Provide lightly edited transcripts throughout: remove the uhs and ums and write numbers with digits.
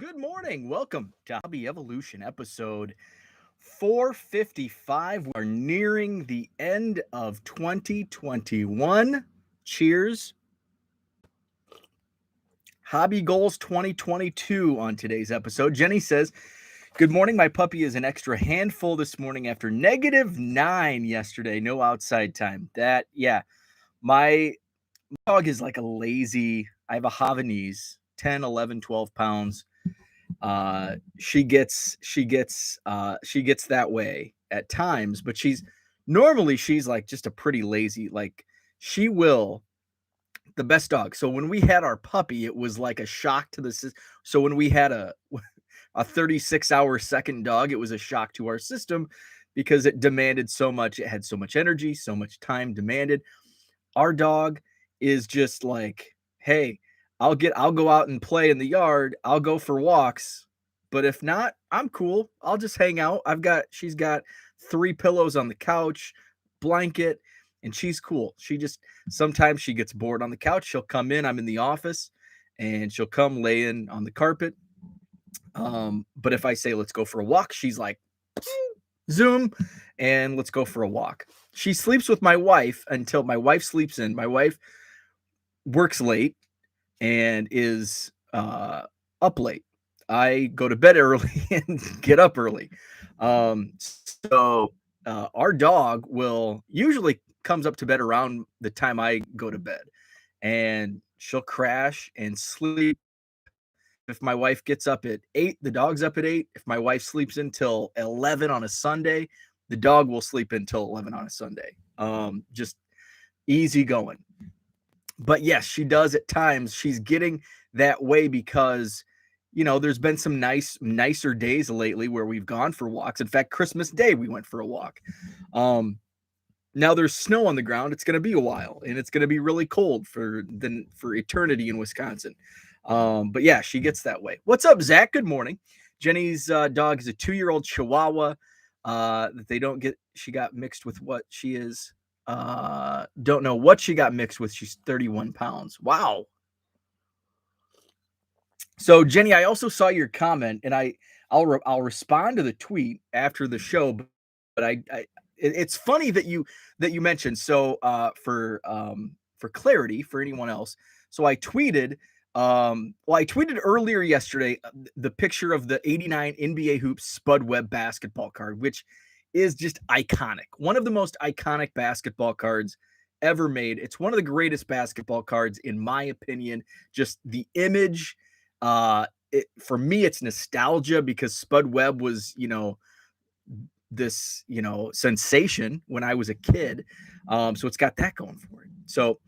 Good morning. Welcome to Hobby Evolution episode 455. We are nearing the end of 2021. Cheers. Hobby Goals 2022 on today's episode. Jenny says, "Good morning. My puppy is an extra handful this morning after -9 yesterday. No outside time." My dog is like a lazy, I have a Havanese, 10, 11, 12 pounds. She gets that way at times, but she's like just a pretty lazy, like she will the best dog. So when we had our puppy, it was like a shock to the system. So when we had a 36-hour second dog, it was a shock to our system because it demanded so much. It had so much energy, so much time demanded. Our dog is just like, hey, I'll go out and play in the yard. I'll go for walks, but if not, I'm cool. I'll just hang out. She's got 3 pillows on the couch, blanket, and she's cool. Sometimes she gets bored on the couch. She'll come in. I'm in the office, and she'll come lay in on the carpet. But if I say let's go for a walk, she's like, Zoom, and let's go for a walk. She sleeps with my wife until my wife sleeps in. My wife works late and is up late. I go to bed early and get up early. Our dog will usually comes up to bed around the time I go to bed, and she'll crash and sleep. If my wife gets up at 8, the dog's up at 8. If my wife sleeps until 11 on a Sunday, the dog will sleep until 11 on a Sunday. Just easy going. But yes, she does at times. She's getting that way because there's been some nicer days lately where we've gone for walks. In fact, Christmas Day we went for a walk. Now there's snow on the ground. It's going to be a while, and it's going to be really cold for eternity in Wisconsin. But yeah, she gets that way. What's up, Zach? Good morning. Jenny's dog is a 2-year-old Chihuahua that they don't get. She got mixed with what she is. Don't know what she got mixed with. She's 31 pounds. Wow. So Jenny, I also saw your comment, and I'll respond to the tweet after the show. But it's funny that you mentioned. So for clarity for anyone else, so I tweeted. I tweeted earlier yesterday the picture of the '89 NBA Hoops Spud Webb basketball card, which is just iconic. One of the most iconic basketball cards ever made. It's one of the greatest basketball cards, in my opinion. Just the image. For me, it's nostalgia because Spud Webb was, this, sensation when I was a kid. So it's got that going for it. So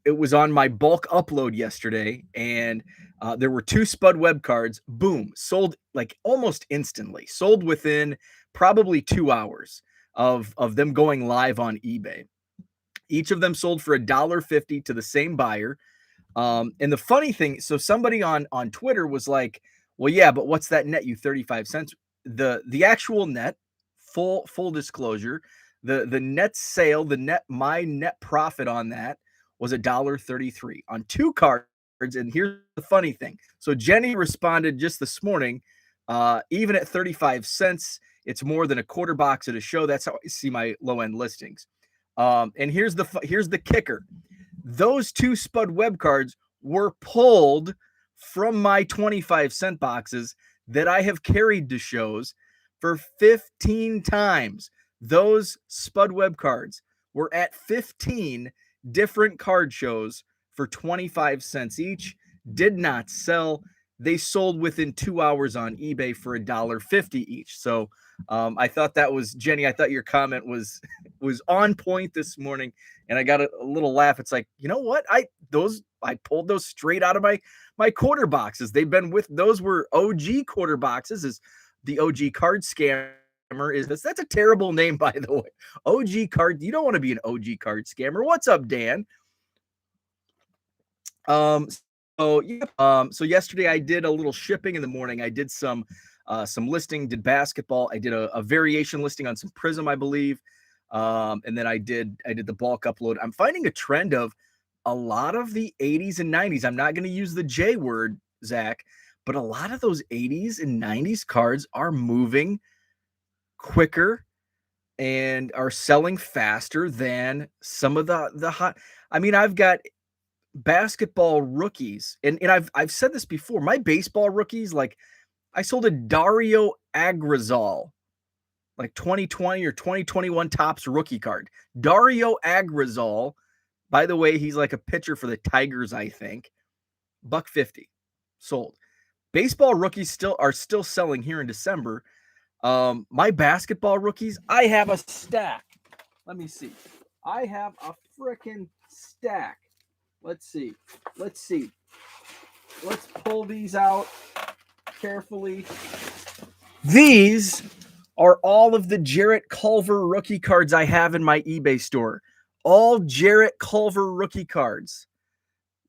it was on my bulk upload yesterday, and there were 2 Spud Webb cards. Boom, sold like almost instantly. Sold within probably 2 hours of them going live on eBay. Each of them sold for $1.50 to the same buyer. And the funny thing, so somebody on Twitter was like, "Well, yeah, but what's that net you 35 cents?" The actual net, full disclosure, the net sale, my net profit on that was $1.33 on 2 cards. And here's the funny thing. So Jenny responded just this morning, even at 35 cents, it's more than a quarter box at a show. That's how I see my low end listings. And here's the kicker. Those 2 Spud Webb cards were pulled from my 25-cent boxes that I have carried to shows for 15 times. Those Spud Webb cards were at 15 different card shows for 25 cents each. Did not sell. They sold within 2 hours on eBay for $1.50 each. So I thought that was, Jenny, I thought your comment was on point this morning, and I got a little laugh. It's like, you know what? I pulled those straight out of my quarter boxes. Those were OG quarter boxes. Is the OG card scammer is this? That's a terrible name, by the way. OG card. You don't want to be an OG card scammer. What's up, Dan? So yesterday I did a little shipping in the morning. I did some listing, did basketball. I did a variation listing on some Prism, I believe. And then I did the bulk upload. I'm finding a trend of a lot of the 80s and 90s. I'm not going to use the J word, Zach, but a lot of those 80s and 90s cards are moving quicker and are selling faster than some of the hot. I mean, I've got basketball rookies, and I've said this before. My baseball rookies, like I sold a Dario Agrazal, like 2020 or 2021 Topps rookie card. Dario Agrazal, by the way, he's like a pitcher for the Tigers, I think. $150 sold. Baseball rookies still selling here in December. My basketball rookies, I have a stack. Let me see. I have a freaking stack. Let's see. Let's pull these out carefully. These are all of the Jarrett Culver rookie cards I have in my eBay store. All Jarrett Culver rookie cards.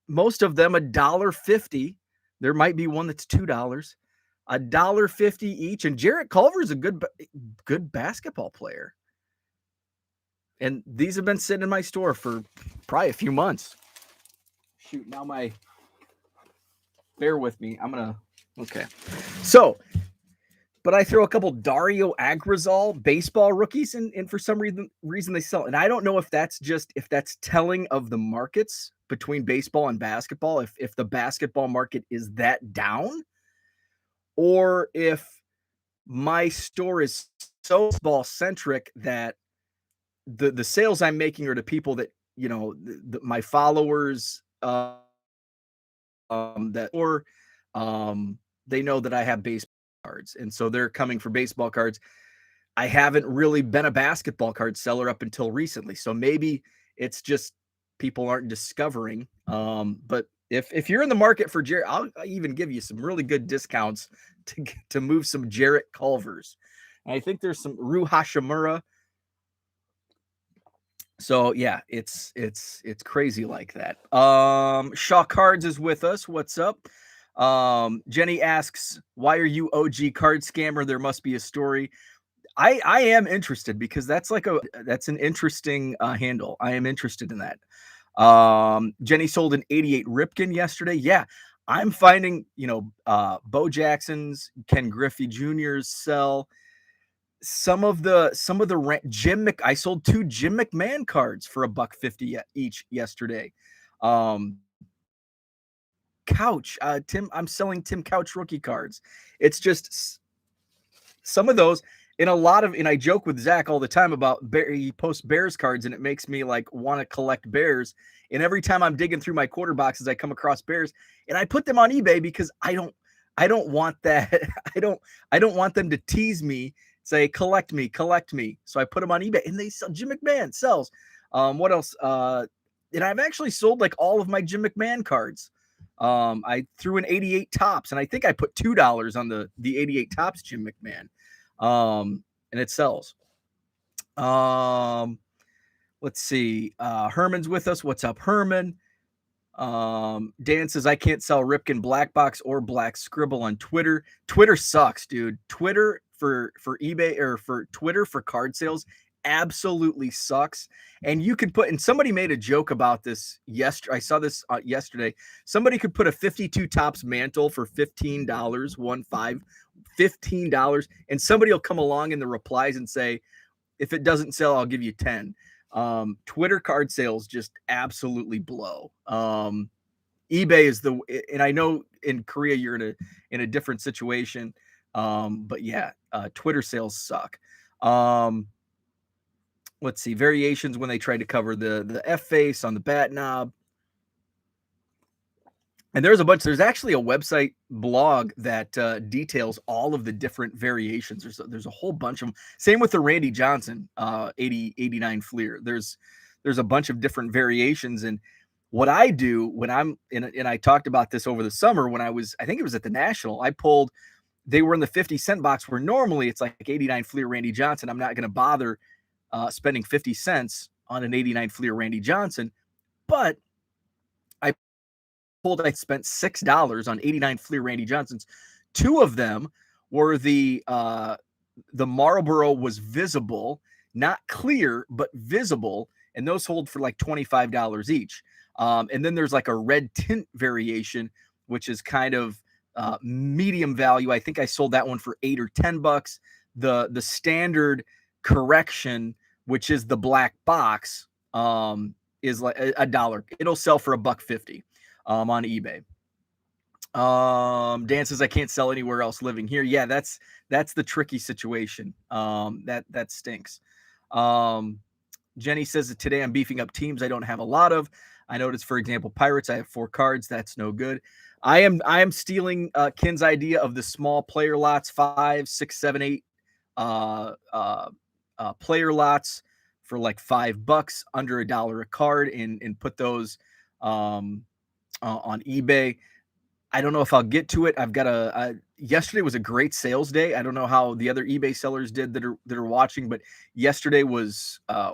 Most of them $1.50. There might be one that's $2. $1.50 each. And Jarrett Culver is a good basketball player. And these have been sitting in my store for probably a few months. Shoot, now bear with me. Okay. So, but I throw a couple Dario Agrazal baseball rookies, and for some reason they sell. And I don't know if that's telling of the markets between baseball and basketball, if the basketball market is that down, or if my store is so ball centric that the sales I'm making are to people that, my followers, they know that I have baseball cards, and so they're coming for baseball cards. I haven't really been a basketball card seller up until recently, so maybe it's just people aren't discovering. But if you're in the market for Jarrett, I'll even give you some really good discounts to move some Jarrett Culvers. And I think there's some Ru Hashimura. So yeah, it's crazy like that. Shaw Cards is with us. What's up? Jenny asks, why are you OG card scammer? There must be a story. I am interested because that's an interesting handle. I am interested in that. Jenny sold an 88 Ripken yesterday. Yeah, I'm finding, Bo Jackson's, Ken Griffey Jr.'s sell. Some of the I sold 2 Jim McMahon cards for $150 each yesterday. Couch, I'm selling Tim Couch rookie cards. It's just some of those, and I joke with Zach all the time about he posts Bears cards, and it makes me like want to collect Bears. And every time I'm digging through my quarter boxes, I come across Bears, and I put them on eBay because I don't want that. I don't want them to tease me, say collect me. So I put them on eBay, and they sell. Jim McMahon sells. What else? And I've actually sold like all of my Jim McMahon cards. I threw in 88 Tops, and I think I put $2 on the 88 Tops Jim McMahon. And it sells. Let's see. Herman's with us. What's up, Herman? Dan says, I can't sell Ripken Black Box or Black Scribble on Twitter. Twitter sucks, dude. Twitter for eBay, or for Twitter for card sales, absolutely sucks. And you could put, and somebody made a joke about this yesterday. I saw this yesterday. Somebody could put a 52 Tops mantle for $15, $15, and somebody will come along in the replies and say, if it doesn't sell, I'll give you 10. Twitter card sales just absolutely blow. eBay is and I know in Korea you're in a different situation. But yeah, Twitter sales suck. Let's see, variations when they tried to cover the F face on the bat knob. And there's actually a website blog that details all of the different variations. There's a whole bunch of them. Same with the Randy Johnson 89 Fleer. There's a bunch of different variations. And what I do when I'm in, and I talked about this over the summer when I think it was at the National, they were in the 50-cent box, where normally it's like 89 Fleer Randy Johnson. I'm not going to bother spending 50 cents on an 89 Fleer Randy Johnson, but I spent $6 on 89 Fleer Randy Johnsons. 2 of them were the Marlboro was visible, not clear, but visible, and those sold for like $25 each. And then there's like a red tint variation, which is kind of medium value, I think I sold that one for $8 or $10. The standard correction, which is the black box, is like a dollar. It'll sell for $1.50 on eBay. Dan says I can't sell anywhere else living here. Yeah, that's the tricky situation. That stinks. Jenny says that today I'm beefing up teams I don't have a lot of. I noticed, for example, Pirates, I have 4 cards. That's no good. I am stealing Ken's idea of the small player lots, 5, 6, 7, 8 player lots for like $5, under $1 a card, and put those on eBay. I don't know if I'll get to it. I've got yesterday was a great sales day. I don't know how the other eBay sellers did that are watching, but yesterday was a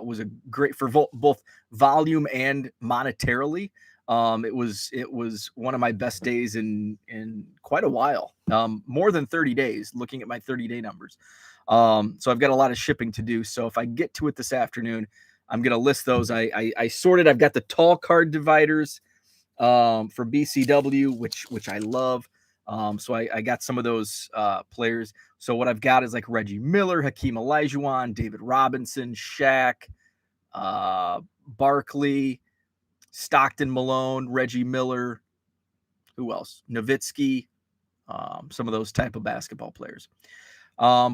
great for both volume and monetarily. It was one of my best days in quite a while, more than 30 days, looking at my 30-day numbers. So I've got a lot of shipping to do. So if I get to it this afternoon, I'm going to list those. I sorted. I've got the tall card dividers from BCW, which I love. So I got some of those players. So what I've got is like Reggie Miller, Hakeem Olajuwon, David Robinson, Shaq, Barkley, Stockton Malone, Reggie Miller. Who else? Nowitzki. Some of those type of basketball players.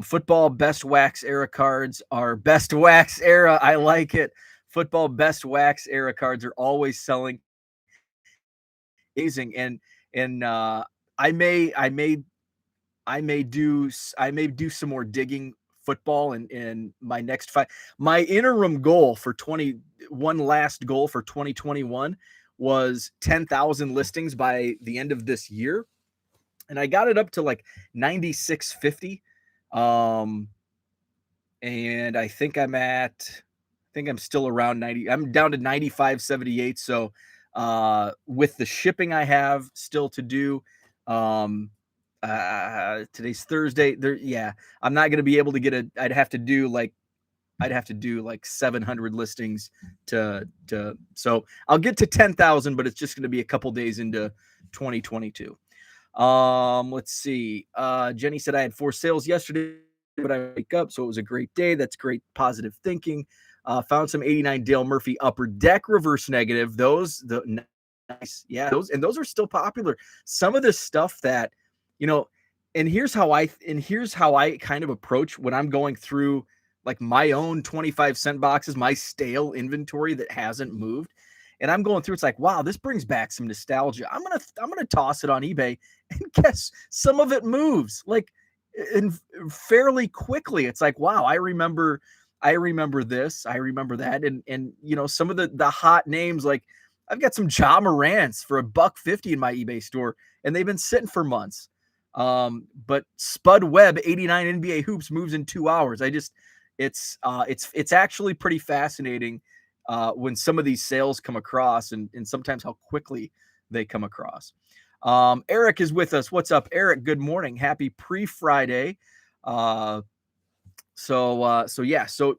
Football best wax era cards are best wax era. I like it. Football best wax era cards are always selling. Amazing. And I may do some more digging football in my next 5. My interim goal for last goal for 2021 was 10,000 listings by the end of this year, and I got it up to like 9650. And I think I'm still around 90. I'm down to 9578. So with the shipping I have still to do, today's Thursday. I'm not going to be able to get I'd have to do like 700 listings so I'll get to 10,000, but it's just going to be a couple days into 2022. Let's see. Jenny said I had 4 sales yesterday, but I wake up, so it was a great day. That's great positive thinking. Found some 89 Dale Murphy upper deck reverse negative. Those nice, yeah. Those are still popular. Some of this stuff that, and here's how I kind of approach when I'm going through like my own 25-cent boxes, my stale inventory that hasn't moved. And I'm going through, it's like, wow, this brings back some nostalgia. I'm gonna toss it on eBay, and guess some of it moves like fairly quickly. It's like, wow, I remember this, I remember that, and some of the hot names, like I've got some Ja Morants for $1.50 in my eBay store, and they've been sitting for months. But Spud Webb 89 NBA hoops moves in 2 hours. It's actually pretty fascinating when some of these sales come across, and sometimes how quickly they come across. Eric is with us. What's up, Eric? Good morning. Happy pre-Friday. So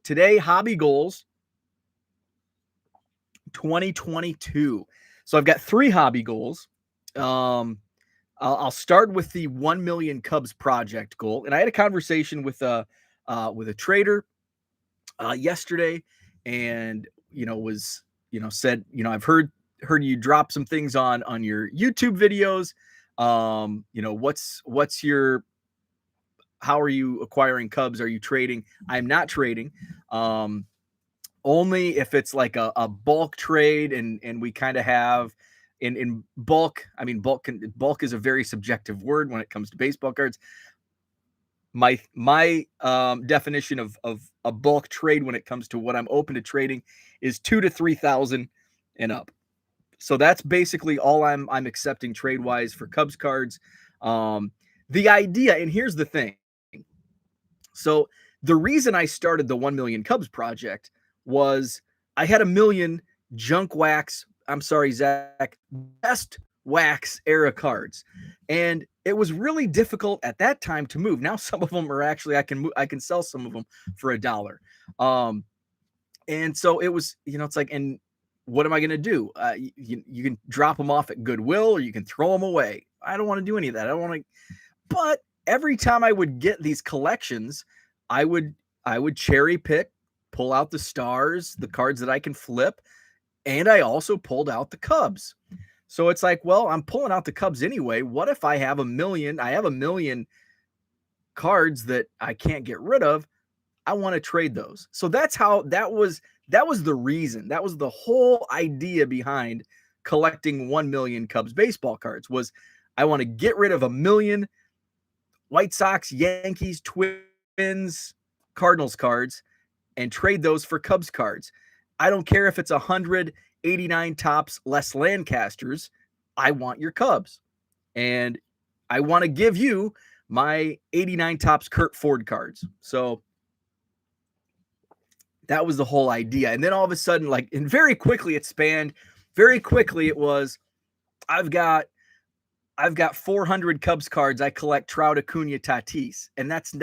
today, hobby goals 2022. So I've got 3 hobby goals. I'll start with the 1 million Cubs project goal. And I had a conversation with a trader yesterday, and said, I've heard you drop some things on your YouTube videos. What's your, how are you acquiring Cubs? Are you trading? I'm not trading. Only if it's like a bulk trade, and we kind of have in bulk. I mean, bulk is a very subjective word when it comes to baseball cards. My definition of a bulk trade when it comes to what I'm open to trading is 2,000 to 3,000 and up. So that's basically all I'm accepting trade wise for Cubs cards. The idea, and here's the thing. So the reason I started the 1 million Cubs project was I had 1 million junk wax. I'm sorry, Zach, best wax era cards. And it was really difficult at that time to move. Now some of them are actually, I can sell some of them for $1. And so it was, it's like, and what am I going to do? You can drop them off at Goodwill or you can throw them away. I don't want to do any of that. I don't want to. But every time I would get these collections, I would I would cherry pick, pull out the stars, the cards that I can flip, and I also pulled out the Cubs. So it's like, well, I'm pulling out the Cubs anyway. What if I have a million? I have a million cards that I can't get rid of. I want to trade those. So that's how that was the reason. That was the whole idea behind collecting 1 million Cubs baseball cards was I want to get rid of a million White Sox, Yankees, Twins, Cardinals cards and trade those for Cubs cards. I don't care if it's 189 tops less Lancasters. I want your Cubs. And I want to give you my 89 tops Kurt Ford cards. So that was the whole idea. And then all of a sudden, like, and very quickly it spanned. Very quickly it was, I've got 400 Cubs cards. I collect Trout, Acuna, Tatis, and that's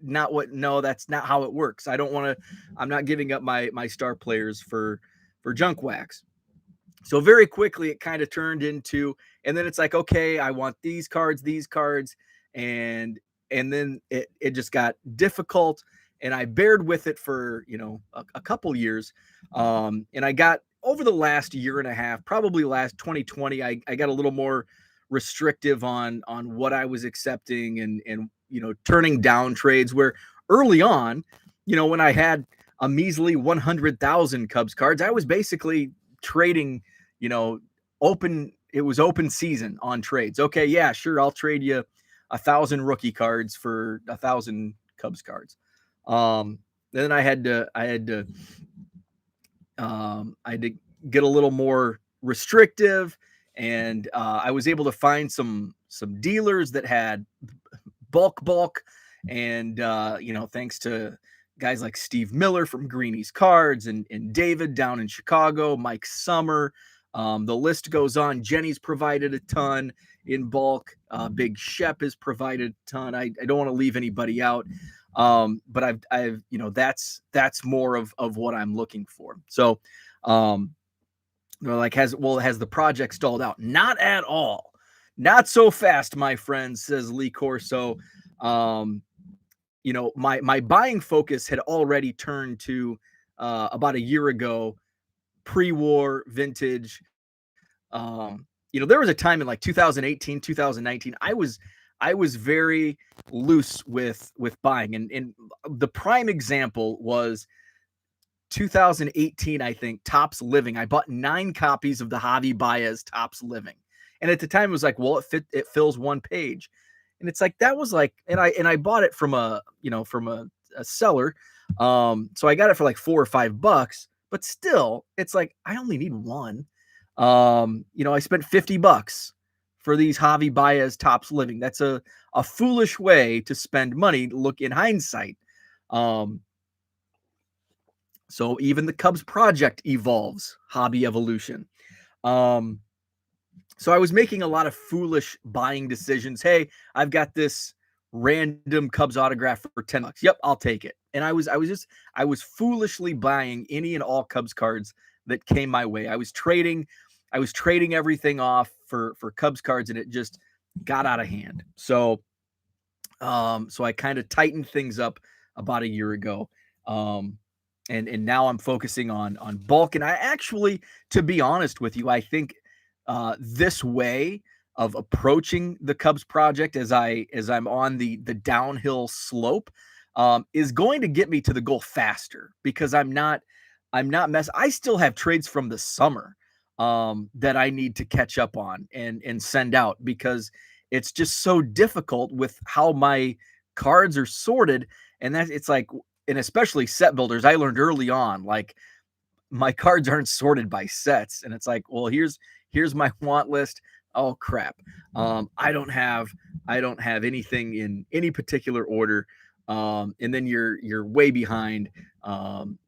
not what. No, that's not how it works. I don't want to. I'm not giving up my star players for junk wax. So very quickly it kind of turned into, and then it's like, okay, I want these cards, and then it just got difficult, and I bared with it for a couple years, and I got over the last year and a half, probably last 2020, I got a little more restrictive on what I was accepting and turning down trades where early on, when I had a measly 100,000 Cubs cards, I was basically trading, it was open season on trades. Okay, yeah, sure, I'll trade you 1,000 rookie cards for 1,000 Cubs cards. Then I had to get a little more restrictive, and I was able to find some dealers that had bulk, and thanks to guys like Steve Miller from Greenie's Cards and David down in Chicago, Mike Summer. The list goes on. Jenny's provided a ton in bulk. Big Shep has provided a ton. I don't want to leave anybody out. But I've that's more of what I'm looking for. So like has the project stalled out? Not at all. Not so fast, my friend, says Lee Corso. My buying focus had already turned to about a year ago, pre-war vintage. There was a time in like 2018, 2019, I was very loose with buying, and the prime example was 2018, I think, Topps Living. I bought 9 copies of the Javi Baez Topps Living, and at the time it was like, well, it fills one page, and it's like that was like, and I bought it from a seller, so I got it for like $4 or $5, but still, it's like I only need one. I spent $50 for these Javi Baez Topps Living. That's a foolish way to spend money. Look in hindsight. So even the Cubs project evolves, hobby evolution. So I was making a lot of foolish buying decisions. Hey, I've got this random Cubs autograph for $10. Yep, I'll take it. And I was foolishly buying any and all Cubs cards that came my way. I was trading everything off for Cubs cards, and it just got out of hand. So I kind of tightened things up about a year ago. And now I'm focusing on bulk. And I actually, to be honest with you, I think this way of approaching the Cubs project as I'm on the downhill slope is going to get me to the goal faster, because I'm not I still have trades from the summer that I need to catch up on and send out, because it's just so difficult with how my cards are sorted. And that it's like, and especially set builders, I learned early on, like, my cards aren't sorted by sets. And it's like, well, here's my want list. Oh crap. I don't have anything in any particular order. And then you're way behind,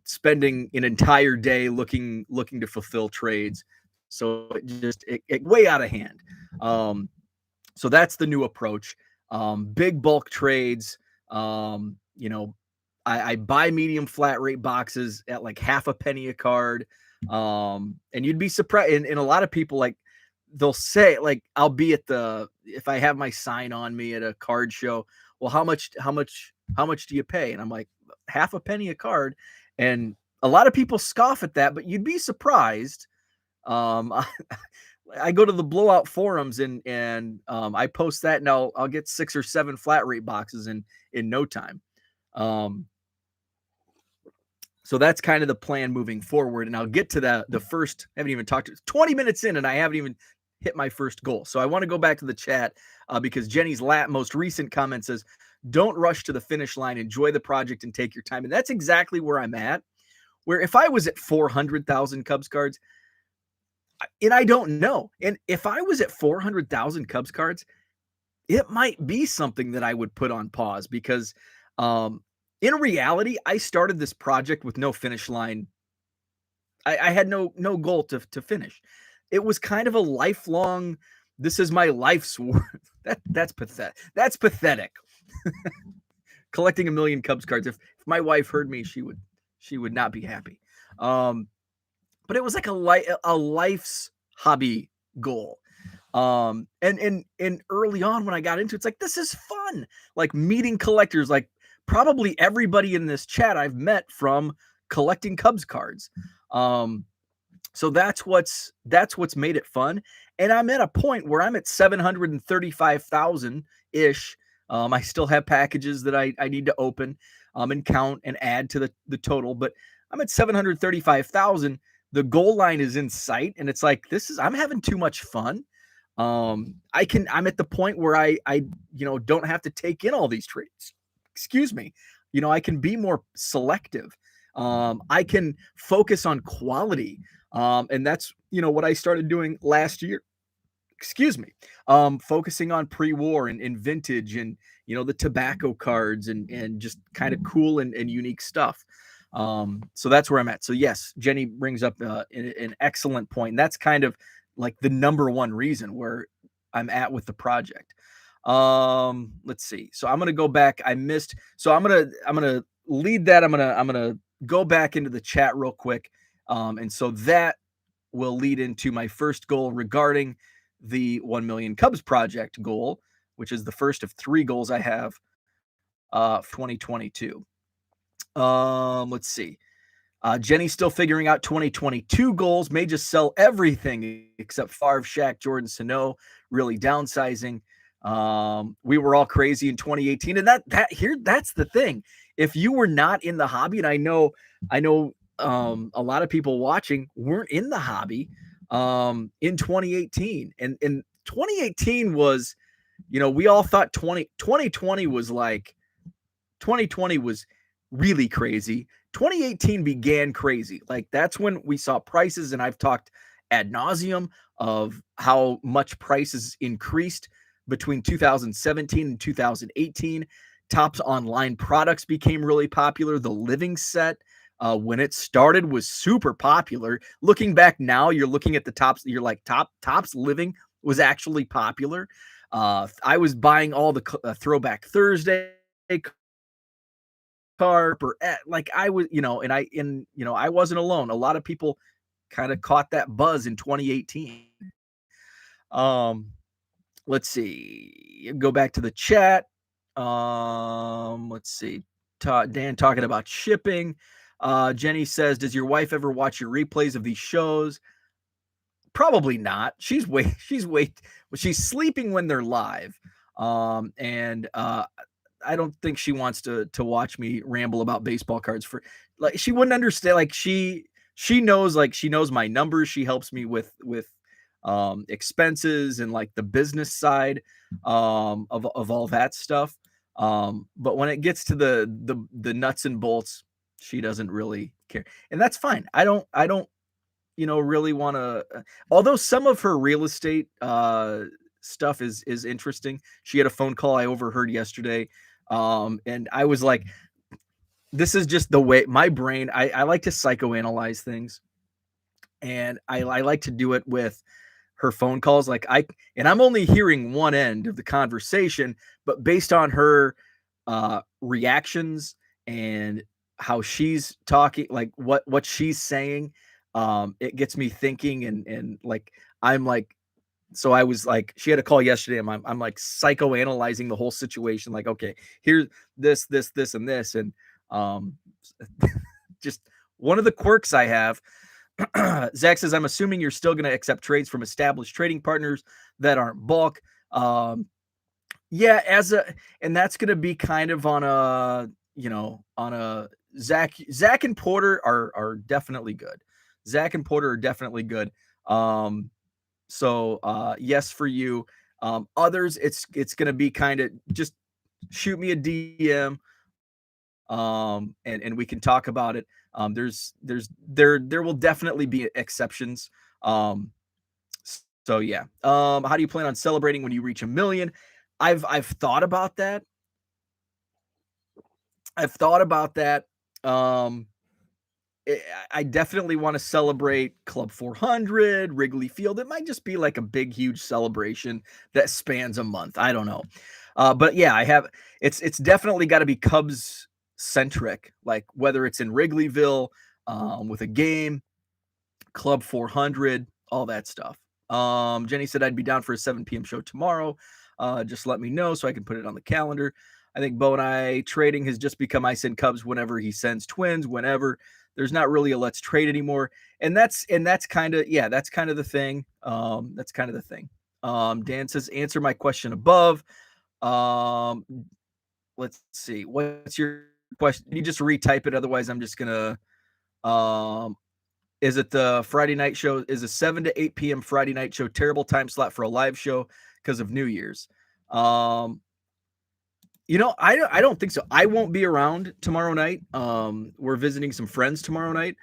spending an entire day looking to fulfill trades. So it way out of hand. So that's the new approach. Big bulk trades. I buy medium flat rate boxes at like half a penny a card. And you'd be surprised. And a lot of people, like, they'll say, like, I'll be at if I have my sign on me at a card show, well, how much do you pay? And I'm like, half a penny a card. And a lot of people scoff at that, but you'd be surprised. I, I go to the blowout forums, and I post that, and I'll get 6 or 7 flat rate boxes in no time. Um, so that's kind of the plan moving forward. And I'll get to the first, I haven't even talked to 20 minutes in, and I haven't even hit my first goal. So I want to go back to the chat because Jenny's most recent comment says, don't rush to the finish line, enjoy the project and take your time. And that's exactly where I'm at, where if I was at 400,000 Cubs cards, and I don't know, and if I was at 400,000 Cubs cards, it might be something that I would put on pause because in reality, I started this project with no finish line. I had no goal to finish. It was kind of a lifelong, this is my life's work. That's pathetic. That's pathetic. Collecting 1 million Cubs cards. If my wife heard me, she would not be happy. But it was like a life's hobby goal. And early on when I got into it, it's like, this is fun. Like meeting collectors, like probably everybody in this chat I've met from collecting Cubs cards. So that's what's made it fun. And I'm at a point where I'm at 735,000 ish. I still have packages that I need to open and count and add to the total, but I'm at 735,000. The goal line is in sight, and it's like, I'm having too much fun. I'm at the point where I don't have to take in all these trades. Excuse me. I can be more selective. I can focus on quality. And that's, what I started doing last year. Excuse me. Focusing on pre-war and vintage and, the tobacco cards and just kind of cool and unique stuff. So that's where I'm at. So yes, Jenny brings up an excellent point. And that's kind of like the number one reason where I'm at with the project. Let's see. So I'm going to go back. So I'm going to lead that. I'm going to go back into the chat real quick. And so that will lead into my first goal regarding the 1 million Cubs project goal, which is the first of 3 goals I have, 2022. Let's see. Jenny's still figuring out 2022 goals. May just sell everything except Favre, Shaq, Jordan, Sano. Really downsizing. We were all crazy in 2018, and that's the thing. If you were not in the hobby, and I know, a lot of people watching weren't in the hobby in 2018, and 2018 was, we all thought 2020 was like 2020 was really crazy. 2018 began crazy. Like that's when we saw prices, and I've talked ad nauseum of how much prices increased between 2017 and 2018. Topps online products became really popular. The living set, when it started, was super popular. Looking back now, you're looking at the Topps, you're like, Topps living was actually popular. I was buying all the Throwback Thursday card, like I was, I wasn't alone. A lot of people kind of caught that buzz in 2018. Let's see. Go back to the chat. Let's see. Dan talking about shipping. Jenny says, does your wife ever watch your replays of these shows? Probably not. She's sleeping when they're live. And I don't think she wants to watch me ramble about baseball cards for, like, she wouldn't understand. Like she knows my numbers. She helps me with expenses and like the business side of all that stuff. But when it gets to the nuts and bolts, she doesn't really care. And that's fine. I don't really want to, although some of her real estate stuff is interesting. She had a phone call I overheard yesterday. And I was like, this is just the way my brain, I like to psychoanalyze things. And I like to do it with her phone calls. And I'm only hearing one end of the conversation, but based on her reactions and how she's talking, like what she's saying, it gets me thinking and like I'm like so I was like, she had a call yesterday. And I'm like psychoanalyzing the whole situation. Like, okay, here's this, and this, and um, just one of the quirks I have. Zach says, I'm assuming you're still going to accept trades from established trading partners that aren't bulk. Yeah, and that's going to be kind of on a, on a Zach and Porter are definitely good. Zach and Porter are definitely good. So yes for you. Others, it's gonna be kind of just shoot me a DM, and we can talk about it. There will definitely be exceptions. So yeah. How do you plan on celebrating when you reach 1 million? I've thought about that. I've thought about that. Um, I definitely want to celebrate Club 400, Wrigley Field. It might just be like a big, huge celebration that spans a month. I don't know, but yeah, I have. It's definitely got to be Cubs centric, like whether it's in Wrigleyville, with a game, Club 400, all that stuff. Jenny said I'd be down for a 7 p.m. show tomorrow. Just let me know so I can put it on the calendar. I think Bo and I trading has just become I send Cubs whenever he sends Twins, whenever. There's not really a let's trade anymore. And that's kind of, yeah, that's kind of the thing. That's kind of the thing. Dan says, answer my question above. Um, let's see. What's your question? You just retype it. Otherwise, I'm just gonna is it the Friday night show? Is a 7 to 8 p.m. Friday night show terrible time slot for a live show because of New Year's? I don't think so. I won't be around tomorrow night. We're visiting some friends tomorrow night.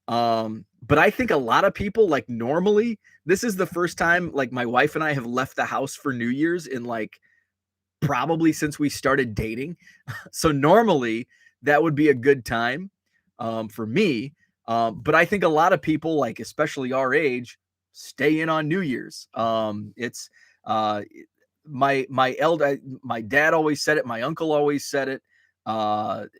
But I think a lot of people, like, normally this is the first time like my wife and I have left the house for New Year's in like probably since we started dating. So normally that would be a good time for me. But I think a lot of people, like especially our age, stay in on New Year's. It's my dad always said it. My uncle always said it.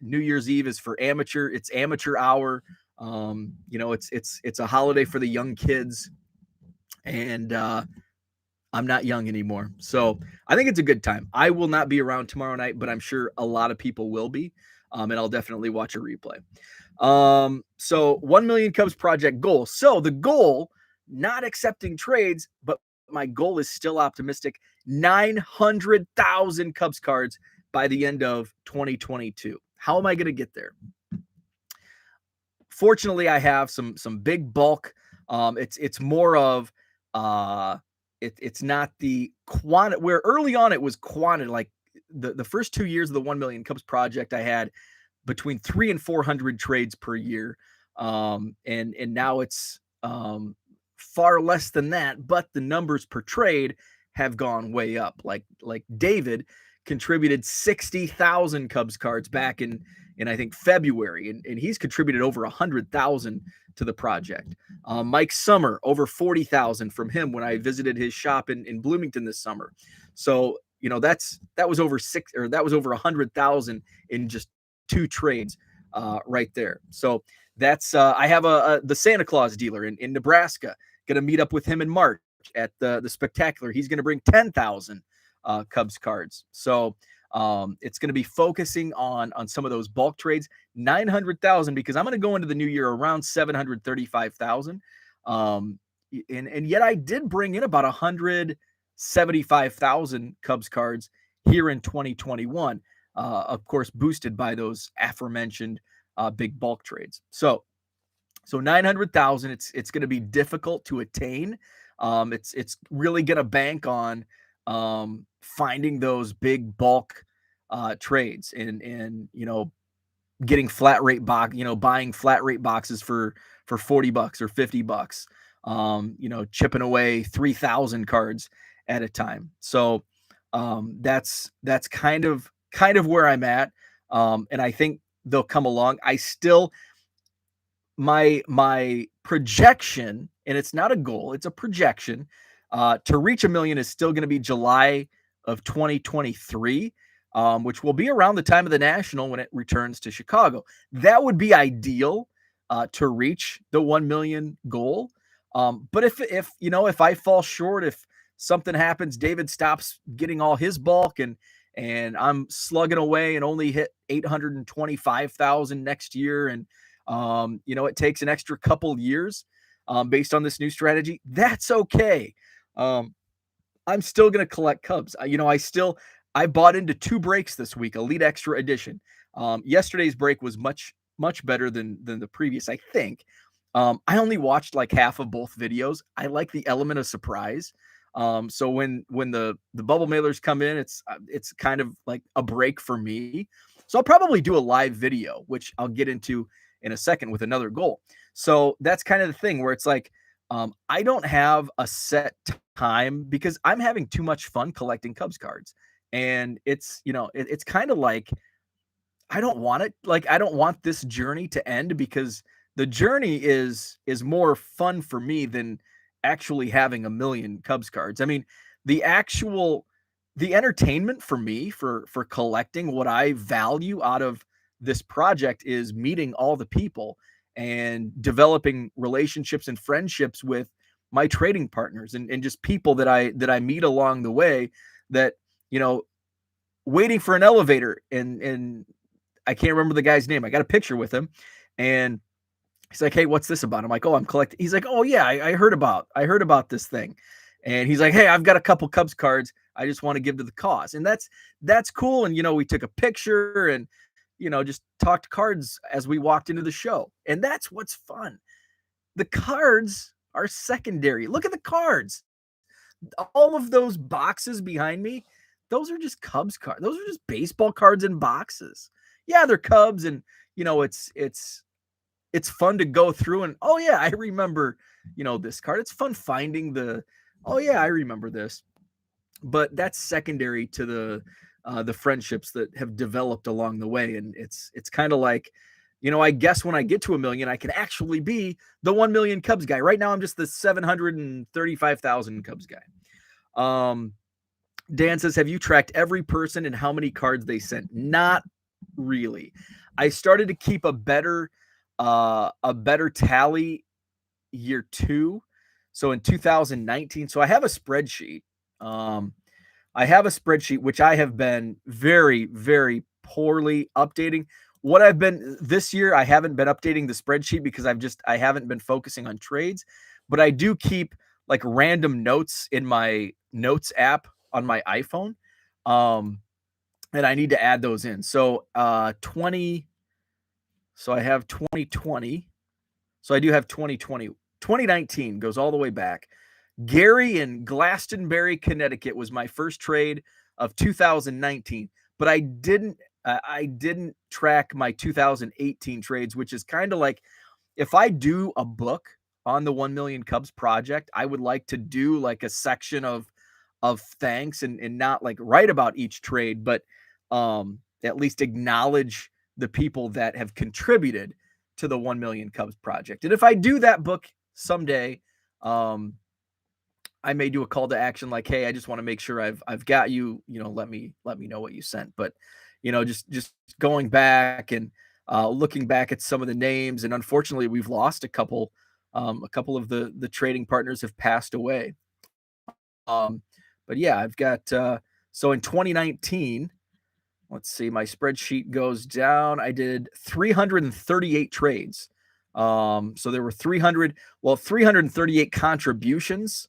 New Year's Eve is for amateur. It's amateur hour. It's a holiday for the young kids, and I'm not young anymore. So I think it's a good time. I will not be around tomorrow night, but I'm sure a lot of people will be. And I'll definitely watch a replay. So 1 million Cubs project goal. So the goal, not accepting trades, but my goal is still optimistic. 900,000 Cubs cards by the end of 2022. How am I going to get there? Fortunately, I have some big bulk. It's more of it's not the quantity, where early on it was quantity. Like the first 2 years of the 1 million Cubs project, I had between 300 and 400 trades per year. And now it's far less than that, but the numbers per trade have gone way up. Like David contributed 60,000 Cubs cards back in I think February, and he's contributed over 100,000 to the project. Mike Summer, over 40,000 from him when I visited his shop in Bloomington this summer. So that was over 100,000 in just 2 trades right there. So that's I have the Santa Claus dealer in Nebraska. Going to meet up with him in March at the Spectacular. He's going to bring 10,000 Cubs cards. So it's going to be focusing on some of those bulk trades. 900,000 because I'm going to go into the new year around 735,000. And yet I did bring in about 175,000 Cubs cards here in 2021. Of course, boosted by those aforementioned big bulk trades. So 900,000, it's going to be difficult to attain. It's really going to bank on finding those big bulk trades and getting flat rate box, buying flat rate boxes for $40 or $50. Chipping away 3,000 cards at a time. So that's kind of where I'm at. And I think they'll come along. I still, my projection, and it's not a goal, it's a projection, to reach 1 million is still going to be July of 2023, which will be around the time of the National when it returns to Chicago. That would be ideal, to reach the 1 million goal. But if I fall short, if something happens, David stops getting all his bulk, and I'm slugging away and only hit 825,000 next year, and it takes an extra couple years based on this new strategy, that's okay. I'm still going to collect Cubs. I bought into 2 breaks this week, Elite Extra Edition. Yesterday's break was much better than the previous, I think. I only watched like half of both videos. I like the element of surprise. So when the bubble mailers come in, it's kind of like a break for me. So I'll probably do a live video, which I'll get into in a second with another goal. So that's kind of the thing where it's like, I don't have a set time because I'm having too much fun collecting Cubs cards. And it's kind of like, I don't want it. Like, I don't want this journey to end because the journey is more fun for me than actually having a million Cubs cards. I mean, the actual the entertainment for me for collecting, what I value out of this project is meeting all the people and developing relationships and friendships with my trading partners, and just people that I meet along the way, that you know waiting for an elevator, and I can't remember the guy's name. I got a picture with him, and he's like, "Hey, what's this about?" I'm like, "Oh, I'm collecting." He's like, "Oh yeah, I heard about this thing," and he's like, "Hey, I've got a couple Cubs cards. I just want to give to the cause," and that's cool. And we took a picture and just talked cards as we walked into the show, and that's what's fun. The cards are secondary. Look at the cards. All of those boxes behind me, those are just Cubs cards. Those are just baseball cards in boxes. Yeah, they're Cubs, and it's fun to go through and, oh yeah, I remember, this card. It's fun finding oh yeah, I remember this. But that's secondary to the friendships that have developed along the way. And it's kind of like, I guess when I get to a million, I can actually be the 1 million Cubs guy. Right now, I'm just the 735,000 Cubs guy. Dan says, have you tracked every person and how many cards they sent? Not really. I started to keep a better tally year 2. So in 2019, so I have a spreadsheet. Which I have been very, very poorly updating. What I've been this year, I haven't been updating the spreadsheet because I haven't been focusing on trades, but I do keep like random notes in my notes app on my iPhone. And I need to add those in. So, so I have 2020. So I do have 2020. 2019 goes all the way back. Gary in Glastonbury, Connecticut was my first trade of 2019, but I didn't track my 2018 trades, which is kind of like, if I do a book on the 1 million Cubs project, I would like to do like a section of thanks, and not like write about each trade, but at least acknowledge the people that have contributed to the 1 million Cubs project. And if I do that book someday, I may do a call to action like, hey, I just want to make sure I've got you, let me know what you sent. But, just going back and looking back at some of the names, and unfortunately we've lost a couple of the trading partners have passed away. But yeah, I've got, so in 2019, let's see, my spreadsheet goes down. I did 338 trades. So there were 338 contributions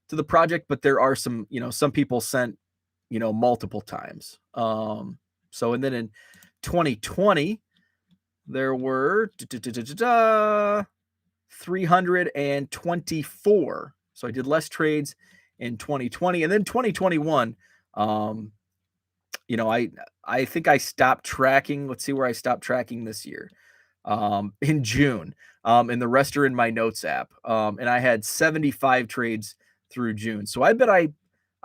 to the project, but there are some people sent, multiple times. So, and then in 2020, there were 324. So I did less trades in 2020, and then 2021, I think I stopped tracking. Let's see where I stopped tracking this year. In June, and the rest are in my notes app. And I had 75 trades through June. So I bet I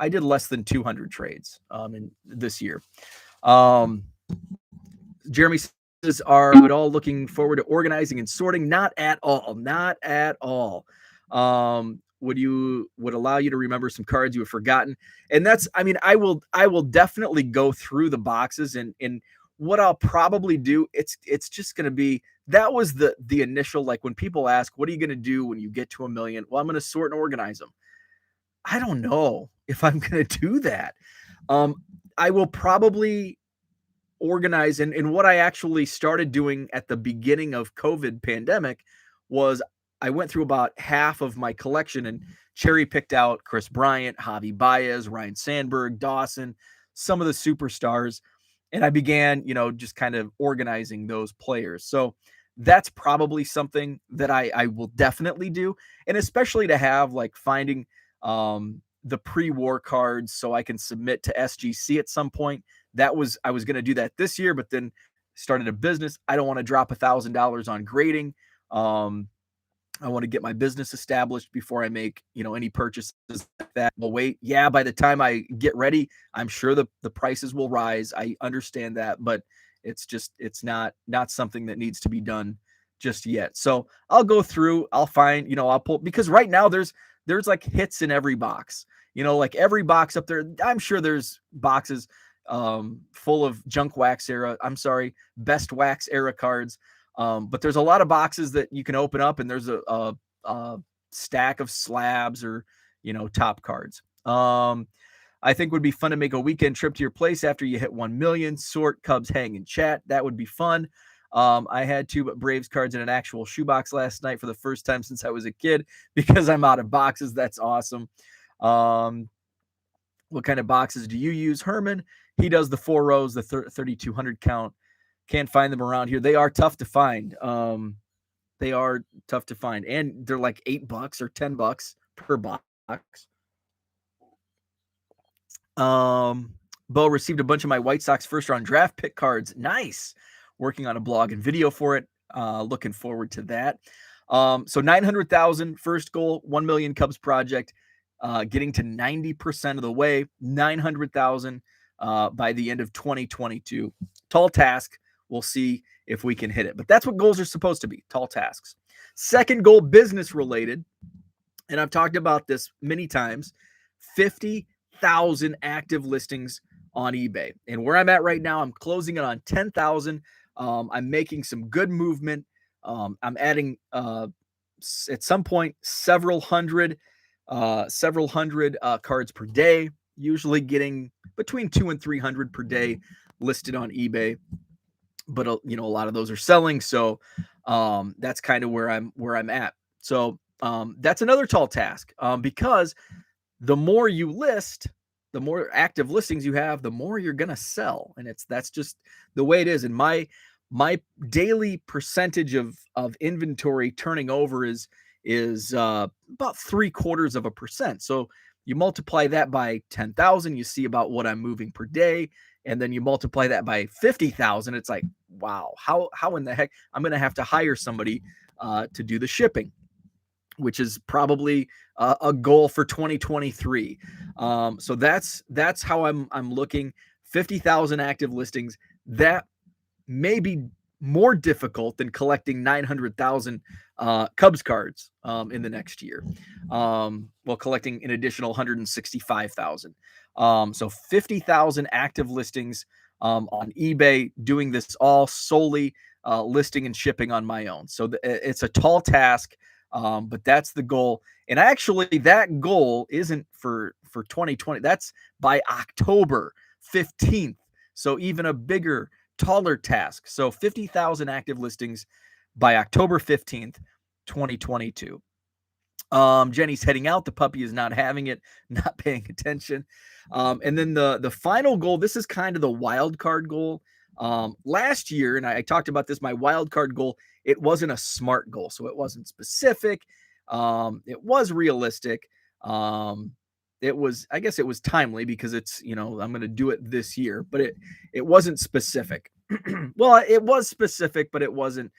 did less than 200 trades in this year. Jeremy says, are we all looking forward to organizing and sorting? Not at all. Not at all. Would allow you to remember some cards you have forgotten. And that's, I will definitely go through the boxes and what I'll probably do, it's just going to be, that was the initial, like when people ask, what are you going to do when you get to 1 million? Well, I'm going to sort and organize them. I don't know if I'm going to do that. Um, I will probably organize, and what I actually started doing at the beginning of COVID pandemic was I went through about half of my collection and cherry picked out Chris Bryant, Javi Baez, Ryan Sandberg, Dawson, some of the superstars, and I began, just kind of organizing those players. So that's probably something that I will definitely do, and especially to have like finding the pre-war cards so I can submit to SGC at some point. I was going to do that this year, but then started a business. I don't want to drop $1,000 on grading. Um, I want to get my business established before I make, any purchases like that. Well, wait, yeah, by the time I get ready, I'm sure the prices will rise. I understand that, but it's not something that needs to be done just yet. So I'll go through, I'll find, I'll pull, because right now there's like hits in every box. Like every box up there, I'm sure there's boxes full of junk wax era. I'm sorry, best wax era cards. But there's a lot of boxes that you can open up, and there's a stack of slabs or top cards. I think would be fun to make a weekend trip to your place after you hit 1 million. Sort Cubs, hang, and chat. That would be fun. I had two Braves cards in an actual shoebox last night for the first time since I was a kid because I'm out of boxes. That's awesome. What kind of boxes do you use, Herman? He does the 4 rows, the 3,200 count. Can't find them around here. They are tough to find. And they're like $8 or $10 per box. Bo received a bunch of my White Sox first round draft pick cards. Nice. Working on a blog and video for it. Looking forward to that. So 900,000 first goal, 1 million Cubs project, getting to 90% of the way, 900,000 by the end of 2022. Tall task. We'll see if we can hit it. But that's what goals are supposed to be, tall tasks. Second goal, business related. And I've talked about this many times, 50,000 active listings on eBay. And where I'm at right now, I'm closing it on 10,000. I'm making some good movement. I'm adding at some point several hundred cards per day, usually getting between 200 and 300 per day listed on eBay. But a lot of those are selling, so that's kind of where I'm at. So that's another tall task, because the more you list, the more active listings you have, the more you're gonna sell, and that's just the way it is. And my daily percentage of inventory turning over is about 0.75%. So you multiply that by 10,000, you see about what I'm moving per day. And then you multiply that by 50,000. It's like, wow, how in the heck I'm going to have to hire somebody to do the shipping, which is probably a goal for 2023. So that's how I'm looking. 50,000 active listings. That may be more difficult than collecting 900,000 Cubs cards in the next year, while collecting an additional 165,000. So 50,000 active listings on eBay, doing this all solely listing and shipping on my own. So it's a tall task, but that's the goal. And actually, that goal isn't for 2020. That's by October 15th. So even a bigger, taller task. So 50,000 active listings by October 15th, 2022. Jenny's heading out. The puppy is not having it, not paying attention. And then the final goal, this is kind of the wild card goal. Last year, and I talked about this, my wild card goal, it wasn't a SMART goal. So it wasn't specific. It was realistic. It was timely because it's, I'm going to do it this year, but it wasn't specific. Well, it was specific, but it wasn't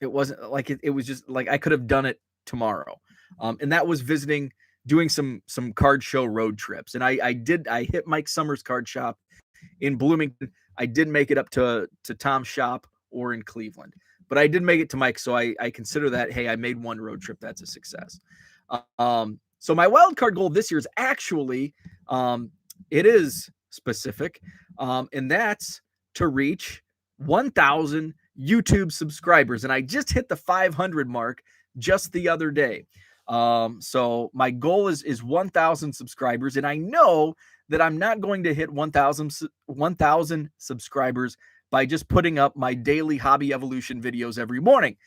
like it was just like I could have done it tomorrow. And that was doing some card show road trips. And I hit Mike Summers' card shop in Bloomington. I didn't make it up to Tom's shop or in Cleveland, but I did make it to Mike. So I consider that, hey, I made one road trip. That's a success. So my wild card goal this year is actually, it is specific, and that's to reach 1,000 YouTube subscribers. And I just hit the 500 mark just the other day. So my goal is 1,000 subscribers, and I know that I'm not going to hit 1,000 subscribers by just putting up my daily hobby evolution videos every morning.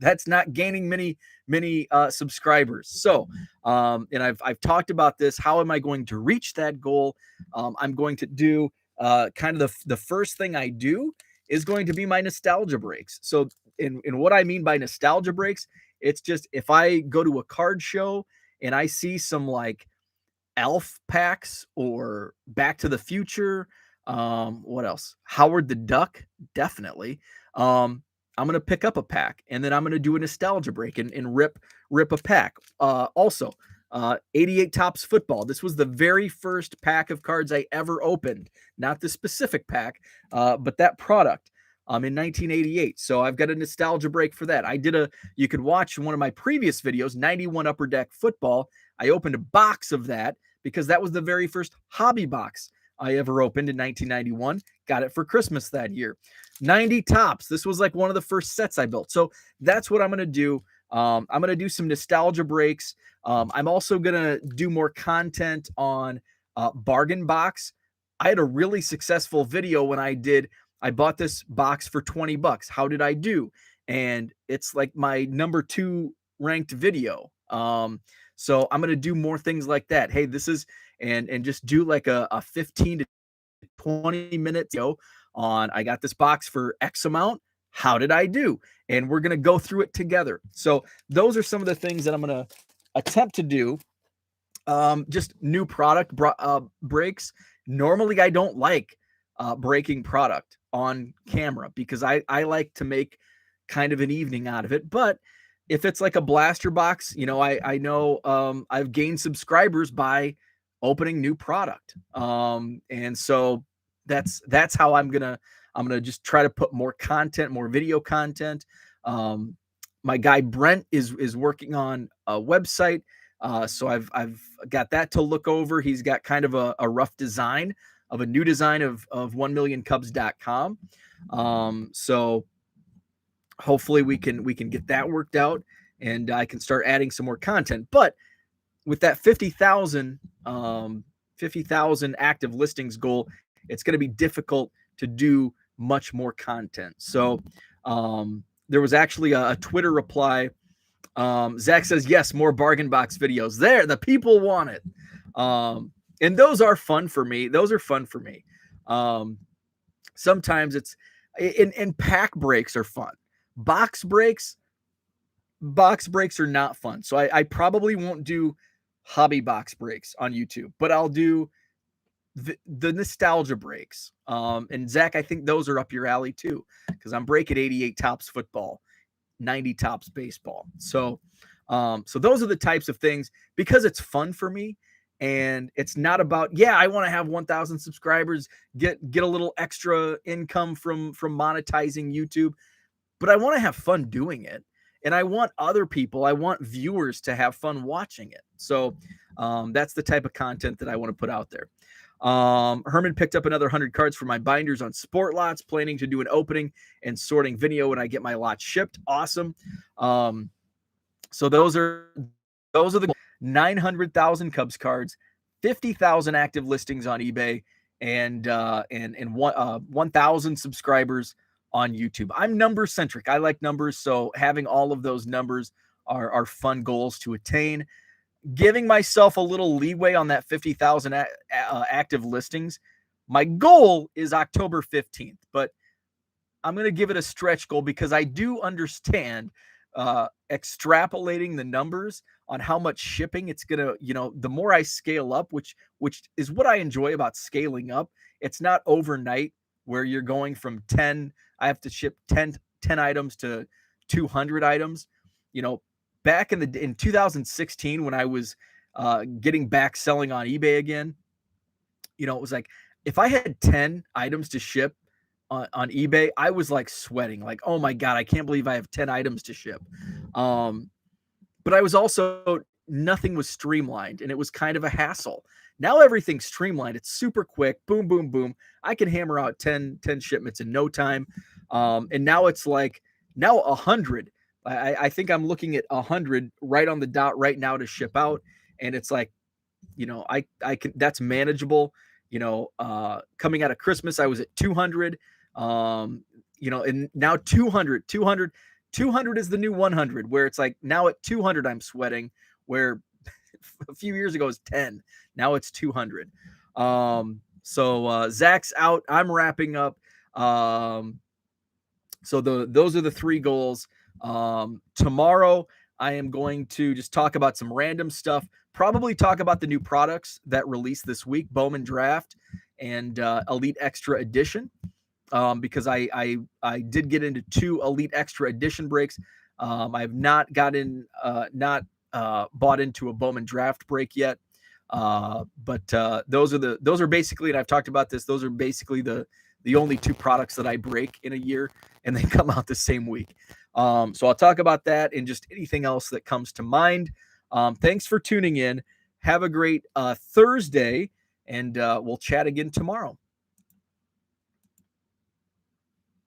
That's not gaining many subscribers. So, and I've talked about this. How am I going to reach that goal? I'm going to do kind of the first thing I do is going to be my nostalgia breaks. So, in what I mean by nostalgia breaks, it's just if I go to a card show and I see some like Elf packs or Back to the Future. What else? Howard the Duck, definitely. I'm gonna pick up a pack and then I'm gonna do a nostalgia break and rip a pack. Also, 88 Tops Football. This was the very first pack of cards I ever opened. Not the specific pack, but that product. In 1988. So I've got a nostalgia break for that. You could watch one of my previous videos, 91 Upper Deck Football. I opened a box of that because that was the very first hobby box I ever opened in 1991. Got it for Christmas that year. 90 Tops. This was like one of the first sets I built. So that's what I'm going to do. I'm going to do some nostalgia breaks. I'm also going to do more content on Bargain Box. I had a really successful video when I bought this box for 20 bucks. How did I do? And it's like my number 2 ranked video. So I'm going to do more things like that. Hey, this is, and just do like a 15 to 20 minute video on, I got this box for X amount. How did I do? And we're going to go through it together. So those are some of the things that I'm going to attempt to do. Just new product breaks. Normally I don't like breaking product on camera because I like to make kind of an evening out of it. But if it's like a blaster box, I know I've gained subscribers by opening new product. And so that's how I'm gonna just try to put more content, more video content. My guy Brent is working on a website. So I've got that to look over. He's got kind of a rough design of a new design of 1millioncubs.com. So hopefully we can get that worked out and I can start adding some more content. But with that 50,000 active listings goal, it's going to be difficult to do much more content. So there was actually a Twitter reply. Zach says, yes, more bargain box videos. There, the people want it. And those are fun for me. Sometimes it's, and pack breaks are fun. Box breaks are not fun. So I probably won't do hobby box breaks on YouTube, but I'll do the nostalgia breaks. And Zach, I think those are up your alley too, because I'm breaking 88 Tops Football, 90 Tops Baseball. So those are the types of things, because it's fun for me. And it's not about, I want to have 1,000 subscribers, get a little extra income from monetizing YouTube, but I want to have fun doing it. And I want viewers to have fun watching it. So that's the type of content that I want to put out there. Herman picked up another 100 cards for my binders on Sport Lots, planning to do an opening and sorting video when I get my lot shipped. Awesome. So those are the 900,000 Cubs cards, 50,000 active listings on eBay, and 1,000 subscribers on YouTube. I'm number centric. I like numbers, so having all of those numbers are fun goals to attain. Giving myself a little leeway on that 50,000 active listings. My goal is October 15th, but I'm going to give it a stretch goal because I do understand extrapolating the numbers on how much shipping it's going to, the more I scale up, which is what I enjoy about scaling up. It's not overnight where you're going from 10, I have to ship 10 items to 200 items. Back in 2016, when I was getting back selling on eBay again, it was like, if I had 10 items to ship on eBay, I was like sweating, like, oh my God, I can't believe I have 10 items to ship. But I was also, nothing was streamlined and it was kind of a hassle. Now everything's streamlined. It's super quick. Boom, boom, boom. I can hammer out 10 shipments in no time. And now it's like now 100. I think I'm looking at 100 right on the dot right now to ship out. And it's like, I can, that's manageable. Coming out of Christmas, I was at 200. And now 200 is the new 100, where it's like now at 200 I'm sweating, where a few years ago it was 10. Now it's 200. So Zach's out. I'm wrapping up. So those are the three goals. Tomorrow I am going to just talk about some random stuff. Probably talk about the new products that released this week, Bowman Draft and Elite Extra Edition. Because I did get into 2 Elite Extra Edition breaks. I've not bought into a Bowman Draft break yet. But those are basically, and I've talked about this, those are basically the only 2 products that I break in a year, and they come out the same week. So I'll talk about that and just anything else that comes to mind. Thanks for tuning in. Have a great Thursday, and we'll chat again tomorrow.